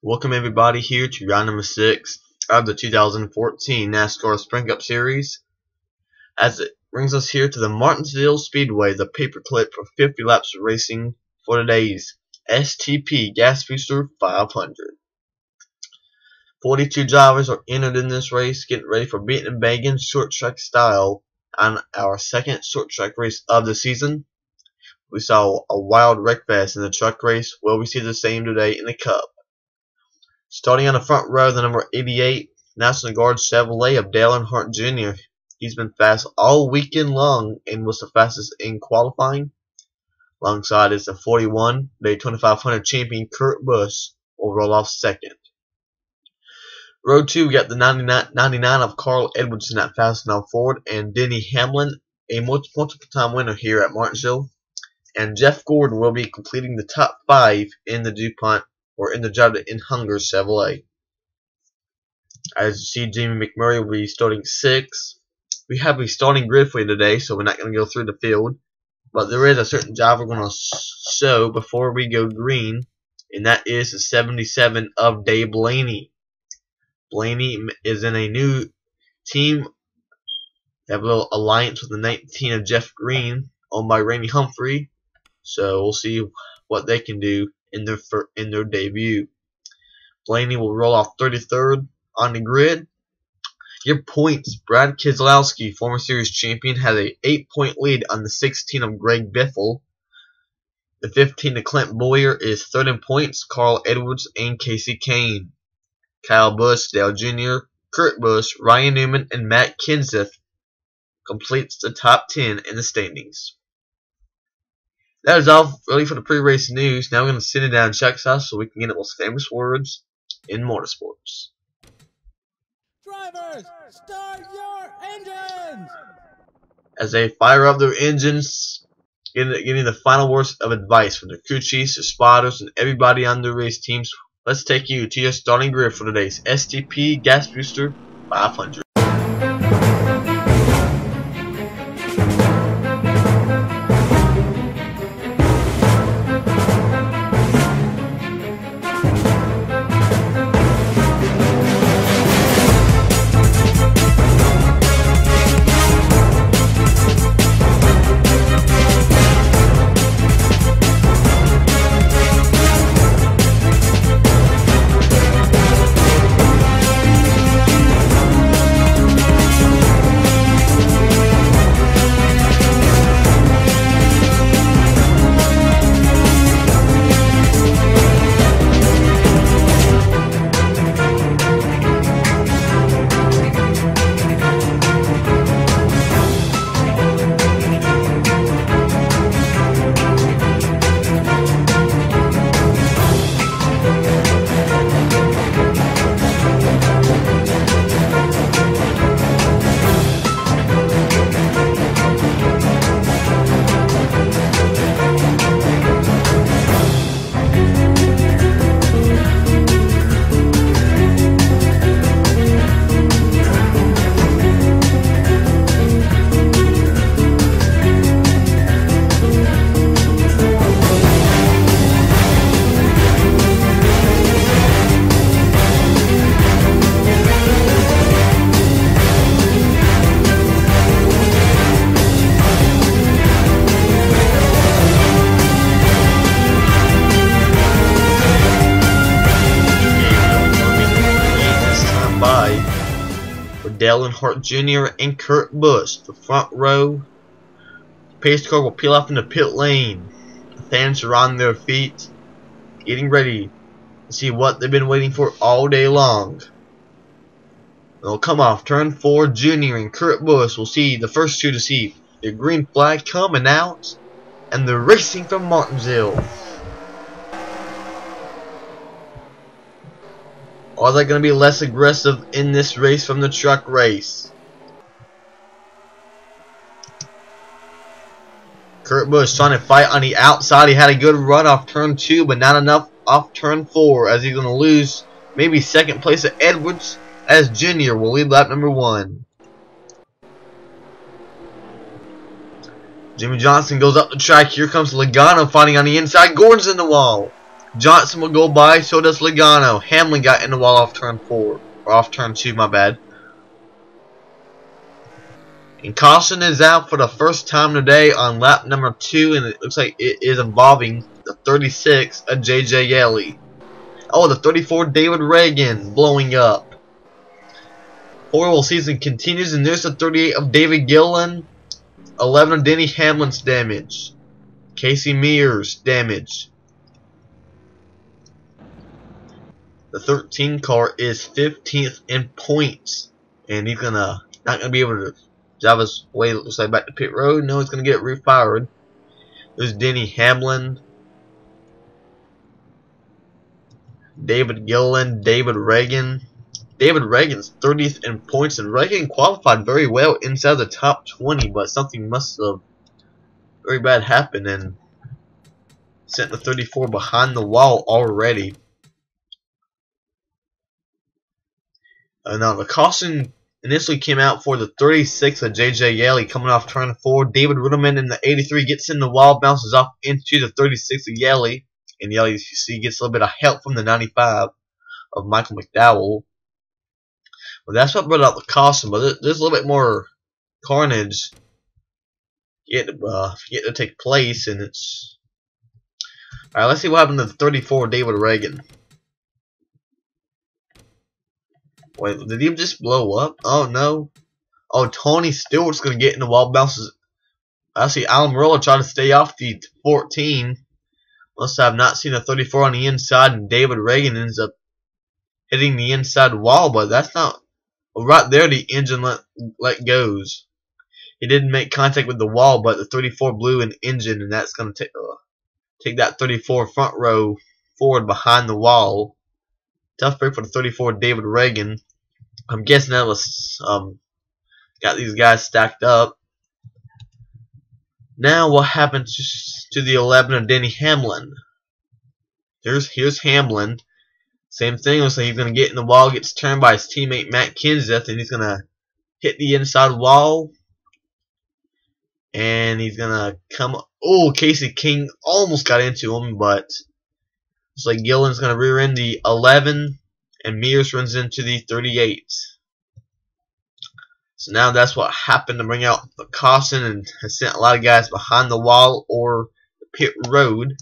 Welcome everybody here to round number 6 of the 2014 NASCAR Spring Cup Series, as it brings us here to the Martinsville Speedway, the Paperclip for 50 laps of racing for today's STP Gas Booster 500. 42 drivers are entered in this race, getting ready for beating and banging short track style on our second short track race of the season. We saw a wild wreckfest in the truck race. Will we see the same today in the Cup? Starting on the front row, the number 88 National Guard Chevrolet of Earnhardt Jr. He's been fast all weekend long and was the fastest in qualifying. Alongside is the 41 Daytona 500 champion Kurt Busch will roll off second. Row 2, we got the 99 of Carl Edwards in that fast enough Ford, and Denny Hamlin, a multiple time winner here at Martinsville. And Jeff Gordon will be completing the top 5 in the DuPont or in the job in Hunger Chevrolet. As you see, Jamie McMurray will be starting 6th. We have a starting grid for you today, so we're not going to go through the field. But there is a certain job we're going to show before we go green, and that is the 77 of Dave Blaney. Blaney is in a new team. They have a little alliance with the 19 of Jeff Green, owned by Randy Humphrey. So we'll see what they can do in their debut. Blaney will roll off 33rd on the grid. Your points: Brad Keselowski, former series champion, has a 8-point lead on the 16 of Greg Biffle. The 15 of Clint Boyer is third in points. Carl Edwards and Casey Kane. Kyle Busch, Dale Jr., Kurt Busch, Ryan Newman, and Matt Kenseth completes the top 10 in the standings. That is all really for the pre-race news. Now we're going to sit it down and check us so we can get the most famous words in motorsports. Drivers, start your engines! As they fire up their engines, getting the final words of advice from the crew chiefs, the spotters, and everybody on the race teams, let's take you to your starting grid for today's STP Gas Booster 500. Earnhardt Jr. and Kurt Busch. The front row, the pace car will peel off in the pit lane. The fans are on their feet, getting ready to see what they've been waiting for all day long. They'll come off turn 4. Jr. and Kurt Busch will see the first two to see the green flag coming out, and they're racing from Martinsville. Are they going to be less aggressive in this race from the truck race? Kurt Busch trying to fight on the outside. He had a good run off turn 2, but not enough off turn 4, as he's going to lose maybe second place to Edwards, as Jr. will lead lap number 1. Jimmy Johnson goes up the track. Here comes Logano fighting on the inside. Gordon's in the wall. Johnson will go by, so does Logano. Hamlin got in the wall off turn 4. Or off turn 2, my bad. And caution is out for the first time today on lap number 2, and it looks like it is involving the 36 of JJ Yeley. Oh, the 34 David Reagan blowing up. Horrible season continues, and there's the 38 of David Gillen. 11 of Denny Hamlin's damage. Casey Mears damage. The 13 car is 15th in points, and he's not gonna be able to drive his way, looks like, back to pit road. No, he's gonna get refired. There's Denny Hamlin, David Gillen, David Reagan. David Reagan's 30th in points, and Reagan qualified very well inside the top 20, but something must have very bad happened and sent the 34 behind the wall already. Now the caution initially came out for the 36 of JJ Yeley coming off turn 4. David Ruderman in the 83 gets in the wall, bounces off into the 36 of Yeley, and Yeley, as you see, gets a little bit of help from the 95 of Michael McDowell. Well, that's what brought out the caution, but there's a little bit more carnage yet to take place, and it's alright. Let's see what happened to the 34 David Reagan. Wait, did he just blow up? Oh no! Oh, Tony Stewart's gonna get in the wall, bounces. I see Almirola try to stay off the 14. Must have not seen a 34 on the inside, and David Reagan ends up hitting the inside wall, but that's not. Well, right there, the engine let goes. He didn't make contact with the wall, but the 34 blew an engine, and that's going to take that 34 front row forward behind the wall. Tough break for the 34 David Reagan. I'm guessing that was got these guys stacked up. Now what happens to the 11 of Denny Hamlin? Here's Hamlin. Same thing, looks like he's going to get in the wall, gets turned by his teammate Matt Kenseth, and he's going to hit the inside wall. And he's going to come. Oh, Casey King almost got into him, but looks like Gillen's going to rear end the 11, and Mears runs into the 38. So now that's what happened to bring out the caution and has sent a lot of guys behind the wall or the pit road.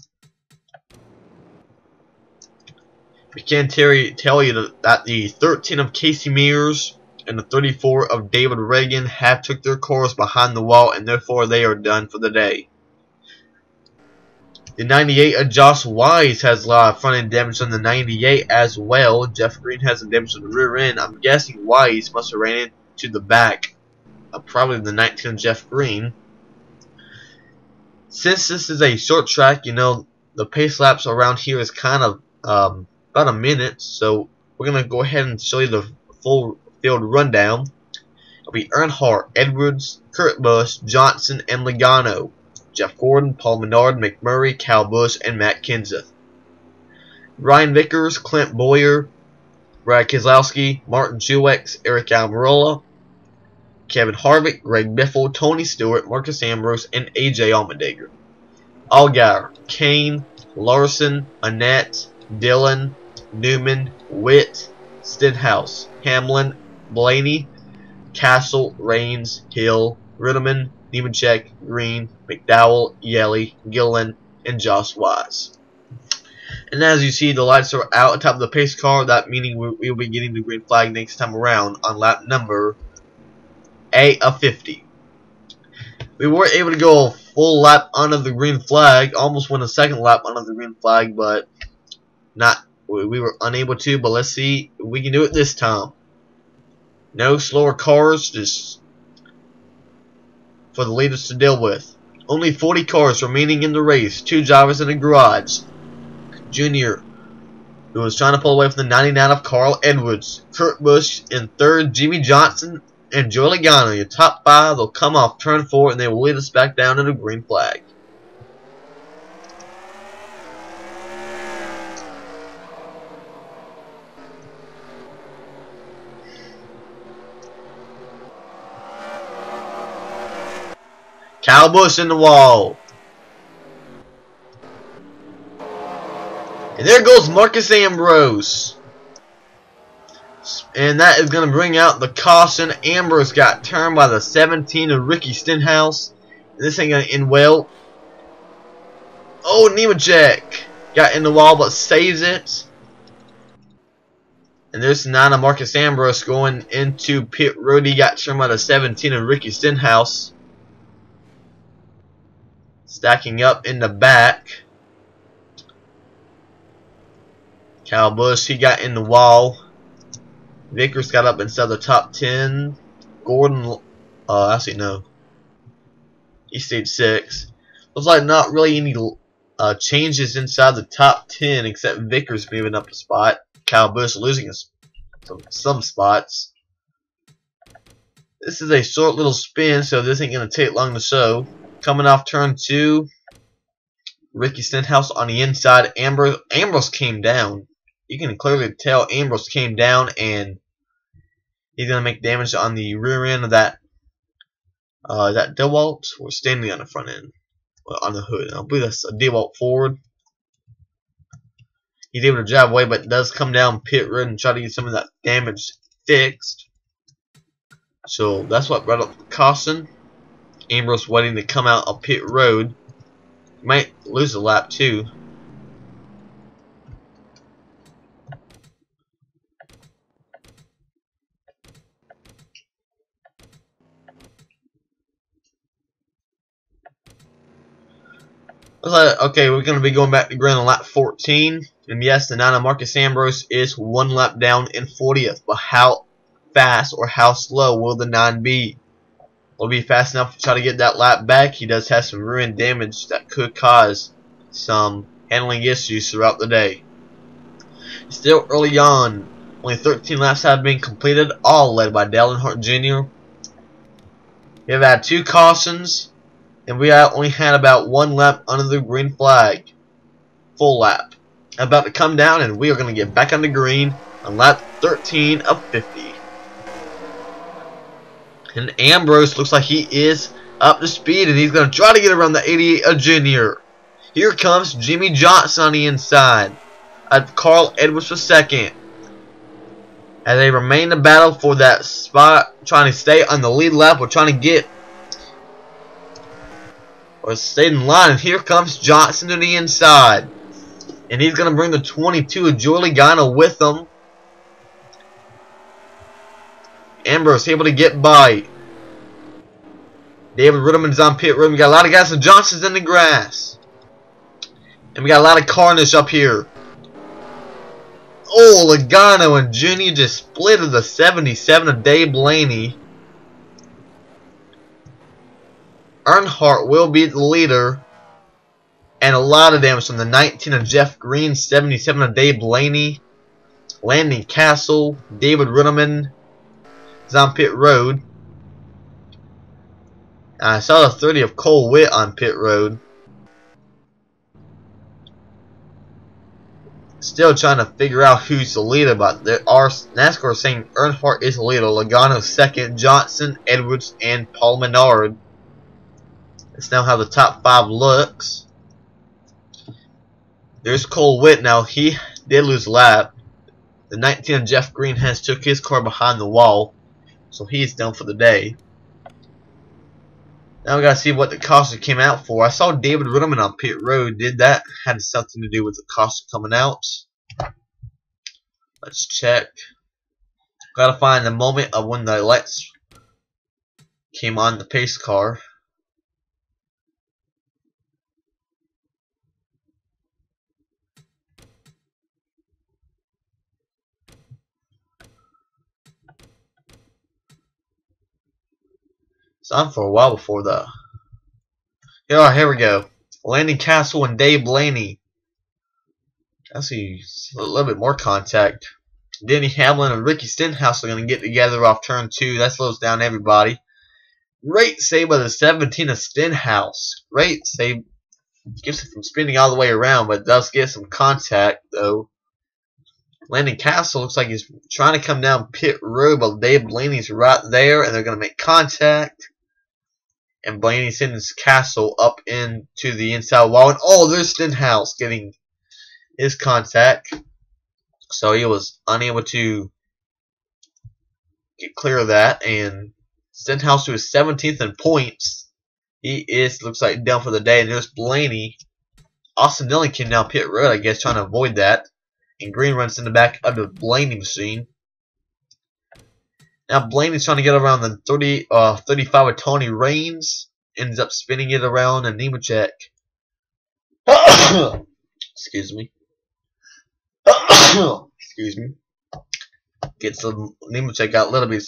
We can tell you that the 13 of Casey Mears and the 34 of David Reagan have took their cars behind the wall, and therefore they are done for the day. The 98 of Josh Wise has a lot of front end damage on the 98 as well. Jeff Green has some damage on the rear end. I'm guessing Wise must have ran into the back of probably the 19 of Jeff Green. Since this is a short track, you know, the pace laps around here is kind of about a minute, so we're going to go ahead and show you the full field rundown. It'll be Earnhardt, Edwards, Kurt Busch, Johnson, and Logano. Jeff Gordon, Paul Menard, McMurray, Kyle Busch, and Matt Kenseth. Ryan Vickers, Clint Boyer, Brad Keselowski, Martin Truex, Eric Almirola, Kevin Harvick, Greg Biffle, Tony Stewart, Marcus Ambrose, and AJ Allmendinger. Allgaier, Kane, Larson, Annette, Dillon, Newman, Witt, Stenhouse, Hamlin, Blaney, Castle, Rains, Hill, Ritterman, Nemechek, Green, McDowell, Yeley, Gillen, and Josh Wise. And as you see, the lights are out on top of the pace car. That meaning we will be getting the green flag next time around on lap number 8 of 50. We were able to go a full lap under the green flag, almost went a second lap under the green flag, but we were unable to. But let's see if we can do it this time. No slower cars, just for the leaders to deal with. Only 40 cars remaining in the race. 2 drivers in the garage. Junior, who was trying to pull away from the 99 of Carl Edwards. Kurt Busch in third. Jimmy Johnson and Joe Logano. Your top 5. They'll come off turn 4 and they will lead us back down to the green flag. Kyle Busch in the wall. And there goes Marcus Ambrose. And that is going to bring out the caution. Ambrose got turned by the 17 of Ricky Stenhouse. This ain't going to end well. Oh, Nemechek got in the wall but saves it. And there's 9 of Marcus Ambrose going into pit road. He got turned by the 17 of Ricky Stenhouse. Stacking up in the back. Kyle Busch, he got in the wall. Vickers got up inside the top 10. Gordon, actually no. He stayed 6. Looks like not really any changes inside the top 10 except Vickers moving up a spot. Kyle Busch losing some spots. This is a short little spin, so this ain't going to take long to show. Coming off turn 2. Ricky Stenhouse on the inside. Ambrose came down. You can clearly tell Ambrose came down and he's going to make damage on the rear end of that DeWalt or standing on the front end. Well, on the hood. I believe that's a DeWalt forward. He's able to drive away but does come down pit road and try to get some of that damage fixed. So that's what brought up the caution. Ambrose waiting to come out of pit road. Might lose a lap too. Okay, we're going to be going back to ground on lap 14. And yes, the 9 of Marcus Ambrose is 1 lap down in 40th. But how fast or how slow will the 9 be? Will be fast enough to try to get that lap back? He does have some ruin damage that could cause some handling issues throughout the day. Still early on, only 13 laps have been completed, all led by Earnhardt Jr. We have had 2 cautions. And we only had about 1 lap under the green flag. Full lap. About to come down and we are going to get back on the green on lap 13 of 50. And Ambrose looks like he is up to speed and he's going to try to get around the 88 of Jr. Here comes Jimmy Johnson on the inside. Carl Edwards for second. As they remain in battle for that spot, trying to stay on the lead lap or trying to get or stayed in line, and here comes Johnson to the inside. And he's going to bring the 22 of Joey Logano with him. Ambrose able to get by. David Ritterman's on pit road. We got a lot of guys, and Johnson's in the grass. And we got a lot of carnage up here. Oh, Logano and Jr. just split of the 77 of Dave Blaney. Earnhardt will be the leader. And a lot of damage from the 19 of Jeff Green, 77 of Dave Blaney. Landon Castle, David Ritterman is on pit road. I saw the 30 of Cole Witt on pit road. Still trying to figure out who's the leader, but there are NASCAR saying Earnhardt is the leader, Logano second, Johnson, Edwards, and Paul Menard. That's now how the top 5 looks. There's Cole Witt now. He did lose a lap. The 19 of Jeff Green has took his car behind the wall, so he's done for the day. Now we gotta see what the caution came out for. I saw David Ritterman on pit road. Did that had something to do with the caution coming out? Let's check. Gotta find the moment of when the lights came on the pace car. It's on for a while before the. Here we go. Landon Castle and Dave Blaney. I see a little bit more contact. Denny Hamlin and Ricky Stenhouse are going to get together off turn 2. That slows down everybody. Great save by the 17 of Stenhouse. Great save. Keeps it from spinning all the way around, but does get some contact though. Landon Castle looks like he's trying to come down pit road, but Dave Blaney's right there, and they're going to make contact. And Blaney sends Castle up into the inside wall. And oh, there's Stenhouse getting his contact, so he was unable to get clear of that, and Stenhouse, who is 17th in points, looks like down for the day. And there's Blaney. Austin Dillon came down pit road, I guess, trying to avoid that, and Green runs in the back of the Blaney machine. Now Blaney's trying to get around the 35 of Tony Raines, ends up spinning it around, and Nemechek excuse me. Excuse me. Gets Nemechek got a little bit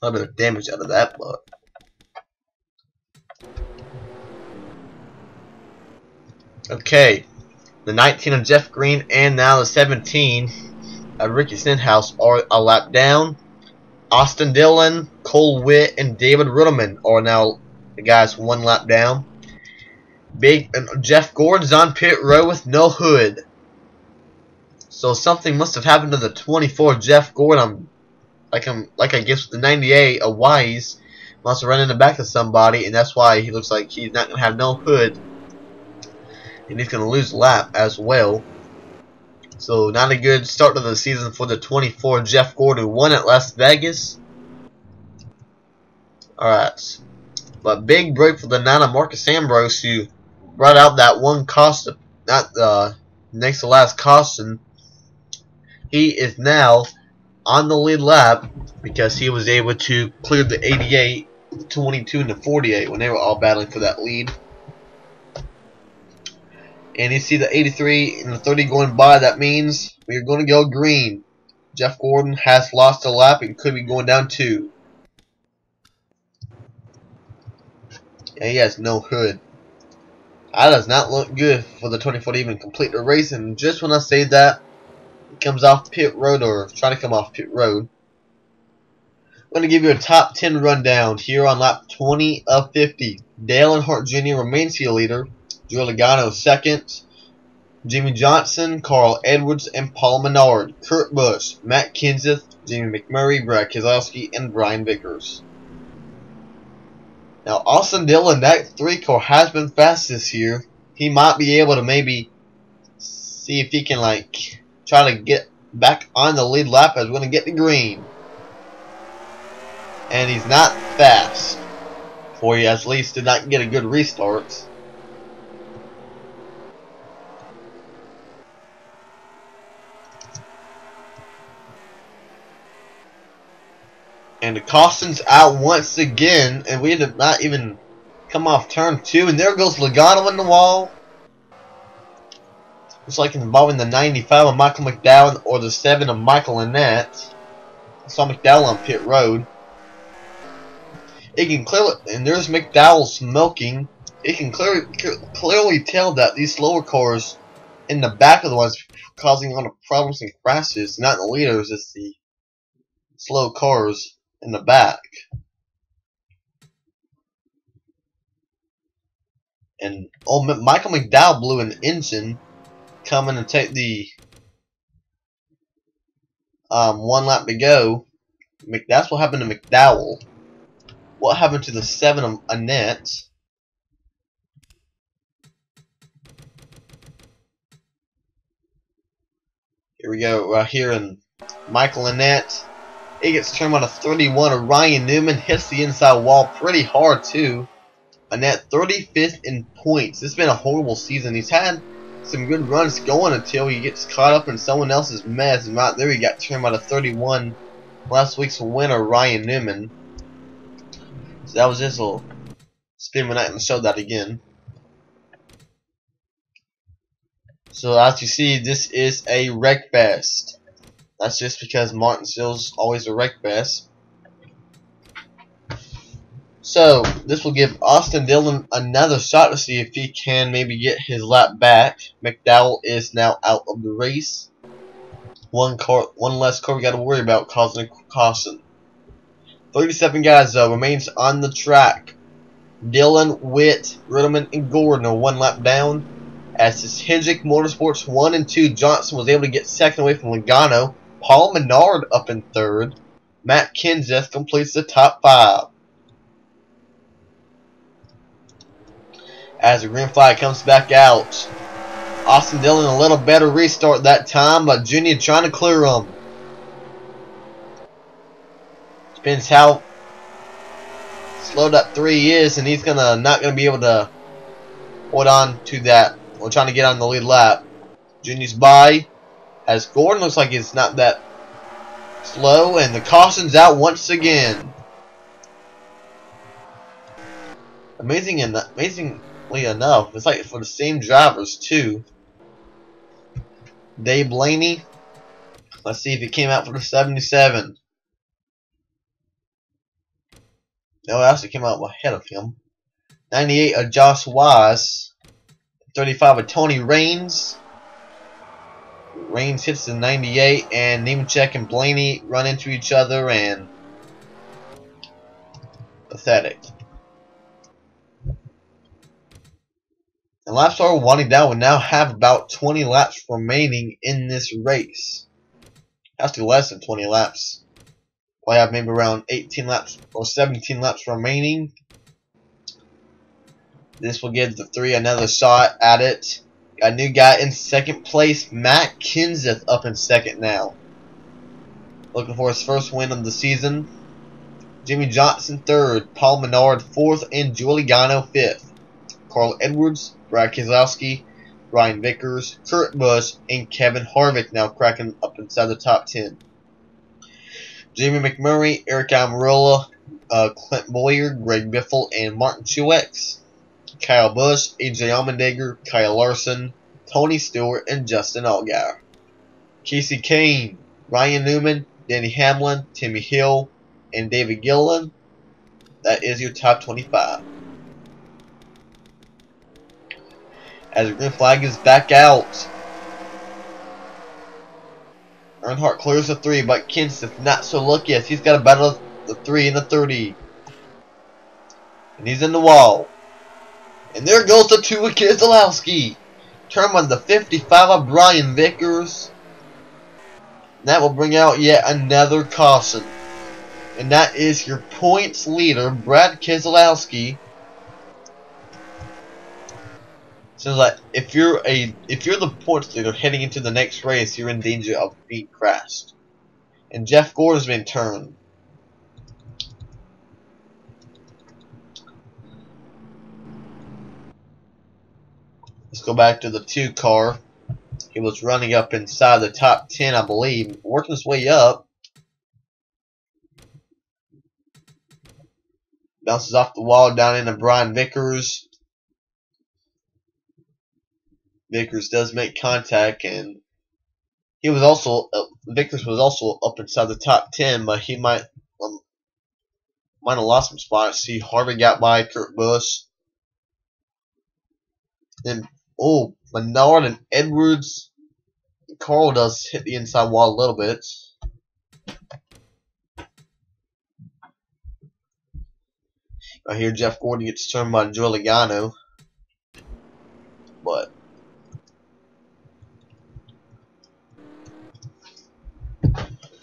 of damage out of that, but okay. The 19 of Jeff Green and now the 17 of Ricky Stenhouse are a lap down. Austin Dillon, Cole Witt, and David Riddleman are now the guys 1 lap down. Jeff Gordon's on pit road with no hood. So something must have happened to the 24 Jeff Gordon. Like I guess with the 98 of Wise must have run in the back of somebody, and that's why he looks like he's not gonna have no hood, and he's gonna lose a lap as well. So not a good start to the season for the 24 Jeff Gordon, who won at Las Vegas. Alright. But big break for the 9 of Marcus Ambrose, who brought out that one caution, not the next to last caution. He is now on the lead lap because he was able to clear the 88, the 22, and the 48 when they were all battling for that lead. And you see the 83 and the 30 going by. That means we are going to go green. Jeff Gordon has lost a lap and could be going down 2. And he has no hood. That does not look good for the 24 to even complete the race. And just when I say that, he comes off pit road, or trying to come off pit road. I'm going to give you a top 10 rundown here on lap 20 of 50. Dale Earnhardt Jr. remains field leader. Joe Logano 2nd. Jimmy Johnson, Carl Edwards, and Paul Menard. Kurt Busch, Matt Kenseth, Jamie McMurray, Brad Keselowski, and Brian Vickers. Now, Austin Dillon, that 3 car has been fast this year. He might be able to maybe see if he can, like, try to get back on the lead lap as we're going to get to green. And he's not fast. For he at least did not get a good restart. And the caution's out once again, and we did not even come off turn 2, and there goes Logano in the wall. Looks like involving the 95 of Michael McDowell or the 7 of Michael Annette. I saw McDowell on pit road. It can clearly, and there's McDowell smoking. It can clearly tell that these slower cars in the back are the ones causing a lot of problems and crashes. Not the leaders, it's the slow cars in the back. And Michael McDowell blew an engine coming to take the 1 lap to go. That's what happened to McDowell. What happened to the 7 of Annette? Here we go, right here in Michael Annette. It gets turned on a 31 of Ryan Newman. Hits the inside wall pretty hard too. Annette 35th in points. It's been a horrible season. He's had some good runs going until he gets caught up in someone else's mess. And right there he got turned on a 31. Last week's winner, Ryan Newman. So that was just a spin when I can show that again. So as you see, this is a wreck fest. That's just because Martinsville's always a wreck fest. So this will give Austin Dillon another shot to see if he can maybe get his lap back. McDowell is now out of the race. One less car we got to worry about causing a caution. 37 guys though remains on the track. Dillon, Witt, Riddleman, and Gordon are 1 lap down. As his Hendrick Motorsports 1 and 2, Johnson was able to get 2nd away from Logano. Paul Menard up in 3rd. Matt Kenseth completes the top 5. As the green flag comes back out, Austin Dillon a little better restart that time, but Junior trying to clear him. Depends how slowed up 3 is, and he's not gonna be able to hold on to that. We're trying to get on the lead lap. Junior's by. As Gordon looks like it's not that slow, and the caution's out once again. Amazingly enough, it's like for the same drivers too. Dave Blaney. Let's see if he came out for the 77. No, it actually came out ahead of him. 98 of Josh Wise. 35 of Tony Raines. Raines hits the 98, and Nemechek and Blaney run into each other, and pathetic. And laps are winding down. We now have about 20 laps remaining in this race. Actually less than 20 laps. We have maybe around 18 laps or 17 laps remaining. This will give the 3 another shot at it. Got a new guy in second place, Matt Kenseth, up in second now. Looking for his first win of the season. Jimmy Johnson third, Paul Menard fourth, and Joey Logano fifth. Carl Edwards, Brad Keselowski, Ryan Vickers, Kurt Busch, and Kevin Harvick now cracking up inside the top 10. Jamie McMurray, Eric Almirola, Clint Boyer, Greg Biffle, and Martin Truex. Kyle Busch, AJ Allmendinger, Kyle Larson, Tony Stewart, and Justin Allgaier. Casey Kane, Ryan Newman, Denny Hamlin, Timmy Hill, and David Gilliland. That is your top 25. As the green flag is back out. Earnhardt clears the 3, but Kenseth not so lucky as he's got to battle the 3 and the 30. And he's in the wall. And there goes the 2 of Keselowski. Turn on the 55 of Brian Vickers. And that will bring out yet another caution. And that is your points leader, Brad Keselowski. Seems like if you're the points leader heading into the next race, you're in danger of being crashed. And Jeff Gordon's been turned. Let's go back to the 2 car. He was running up inside the top 10, I believe, working his way up. Bounces off the wall down into Brian Vickers. Vickers does make contact, and he was also Vickers was also up inside the top 10, but he might have lost some spots. See, Harvey got by Kurt Busch. Then Menard and Edwards. Carl does hit the inside wall a little bit. Right here, Jeff Gordon gets turned by Joey Logano. But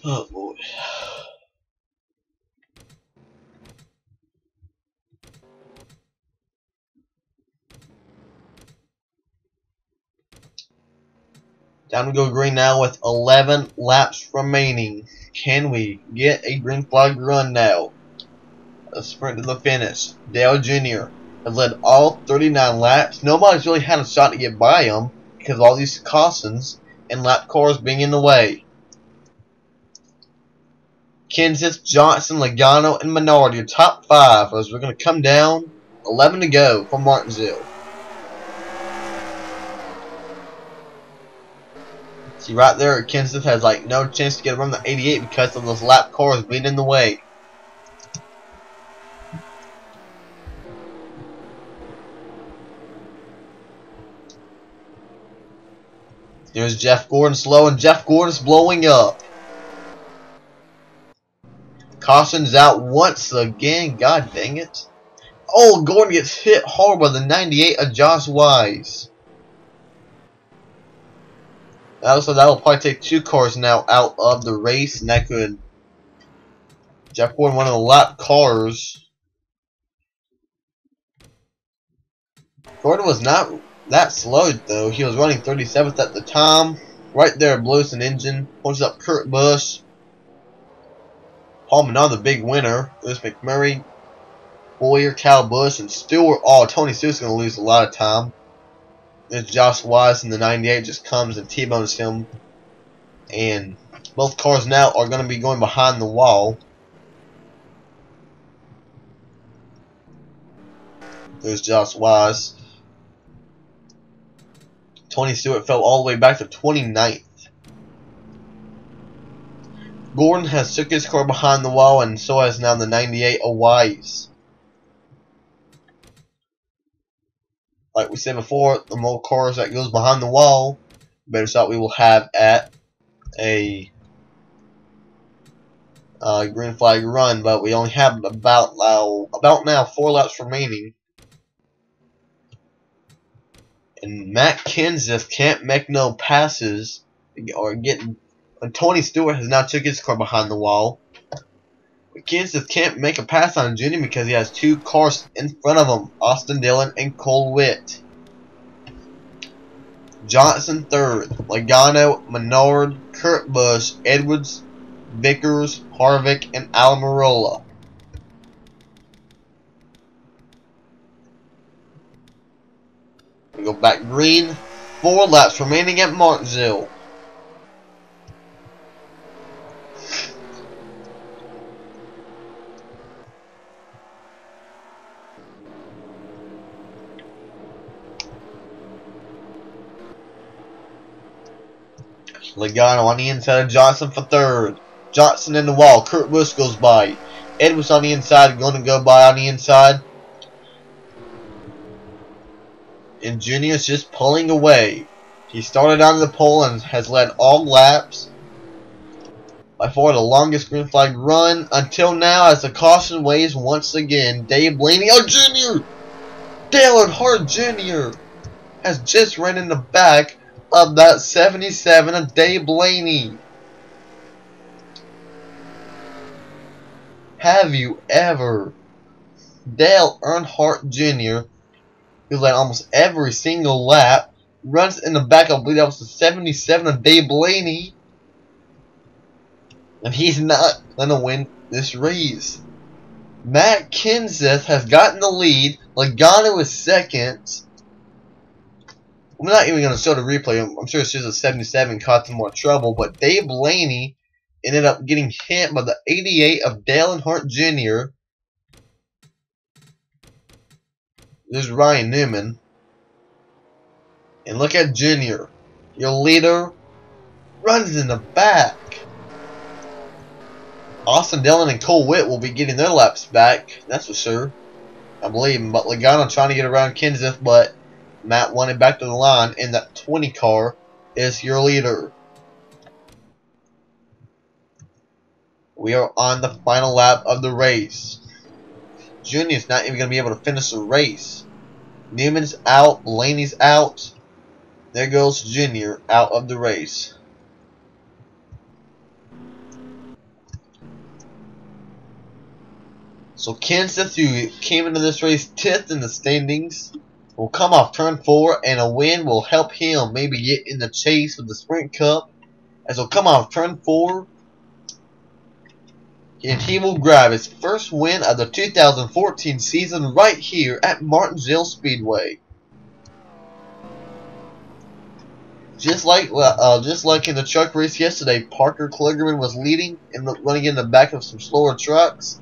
oh boy. Down to go green now with 11 laps remaining. Can we get a green flag run now? A sprint to the finish. Dale Jr. has led all 39 laps. Nobody's really had a shot to get by him because of all these cautions and lap cars being in the way. Kenseth, Johnson, Logano, and Menard, your top 5 as we're going to come down. 11 to go from Martinsville. See right there, Kenseth has like no chance to get around the 88 because of those lap cars being in the way. There's Jeff Gordon slow, and Jeff Gordon's blowing up. Caution's out once again. God dang it. Oh, Gordon gets hit hard by the 98 of Josh Wise. So that will probably take 2 cars now out of the race, and that could Jeff Gordon, one of the lap cars. Gordon was not That slowed though. He was running 37th at the time. Right there blows an engine. Pulls up Kurt Busch. Paul Menard, the big winner. Lewis McMurray, Boyer, Kyle Busch, and Stewart. Oh, Tony Stewart's going to lose a lot of time. There's Josh Wise in the 98 just comes and T-bones him. And both cars now are going to be going behind the wall. There's Josh Wise. Tony Stewart fell all the way back to 29th. Gordon has took his car behind the wall, and so has now the 98 of Wise. Like we said before, the more cars that goes behind the wall, the better shot we will have at a green flag run. But we only have about now 4 laps remaining. And Matt Kenseth can't make no passes or getting. And Tony Stewart has now took his car behind the wall. But Kenseth can't make a pass on Junior because he has 2 cars in front of him, Austin Dillon and Cole Witt. Johnson third, Logano, Menard, Kurt Busch, Edwards, Vickers, Harvick, and Almirola. We go back green. 4 laps remaining at Martinsville. Logano on the inside of Johnson for third. Johnson in the wall. Kurt Busch goes by. Edwards on the inside, going to go by on the inside. And Junior's just pulling away. He started on the pole and has led all laps. By far the longest green flag run until now, as the caution waves once again. Dave Blaney, Jr. Dale Earnhardt Jr. has just ran in the back of that 77 of Dave Blaney. Have you ever? Dale Earnhardt Jr., who led almost every single lap, runs in the back of, I believe that was the 77 of Dave Blaney, and he's not going to win this race. Matt Kenseth has gotten the lead. Logano is second. I'm not even going to show the replay. I'm sure it's just a 77 caused him more trouble. But Dave Blaney ended up getting hit by the 88 of Dale Earnhardt Jr. There's Ryan Newman. And look at Jr. Your leader runs in the back. Austin Dillon and Cole Witt will be getting their laps back. That's for sure. I believe. But Logano trying to get around Kenseth, but Matt won it back to the line, and that 20 car is your leader. We are on the final lap of the race. Junior's not even going to be able to finish the race. Newman's out. Blaney's out. There goes Junior out of the race. So Kenseth, who came into this race 10th in the standings, will come off turn 4, and a win will help him maybe get in the chase with the Sprint Cup, as he'll come off turn 4, and he will grab his first win of the 2014 season right here at Martinsville Speedway. Just like in the truck race yesterday, Parker Kligerman was leading and running in the back of some slower trucks,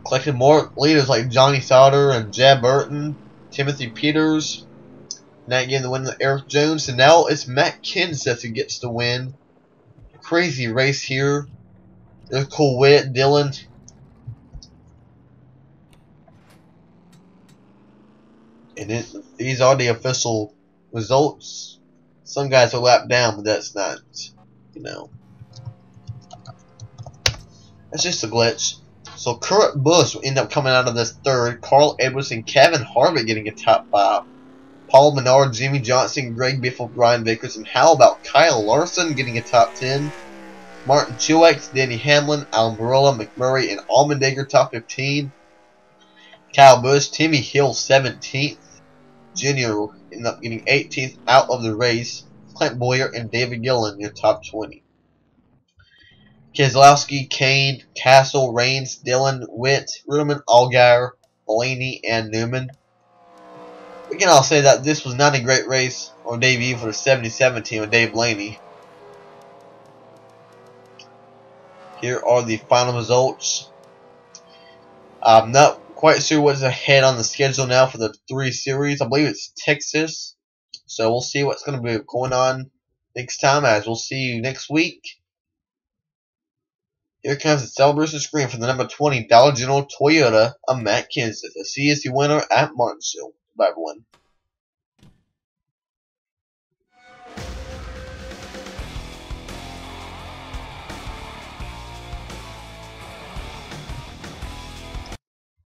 collecting more leaders like Johnny Sauter and Jeb Burton, Timothy Peters, now getting the win with Eric Jones, and now it's Matt Kenseth who gets the win. Crazy race here. There's Cole Witt, Dillon. And these are the official results. Some guys are lapped down, but that's not, that's just a glitch. So Kurt Busch will end up coming out of this third. Carl Edwards and Kevin Harvick getting a top 5. Paul Menard, Jimmy Johnson, Greg Biffle, Brian Vickers, and how about Kyle Larson getting a top 10? Martin Truex, Denny Hamlin, Almirola, McMurray, and Allmendinger top 15. Kyle Busch, Timmy Hill 17th. Junior ended up getting 18th out of the race. Clint Boyer and David Gillen in your top 20. Keselowski, Kane, Castle, Raines, Dillon, Witt, Ruderman, Allgaier, Blaney, and Newman. We can all say that this was not a great race or debut for the 77 team of Dave Blaney. Here are the final results. I'm not quite sure what's ahead on the schedule now for the 3 series. I believe it's Texas. So we'll see what's going to be going on next time, as we'll see you next week. Here comes the celebration screen for the number 20 Dollar General Toyota of Matt Kenseth, the CSC winner at Martinsville. Bye, everyone.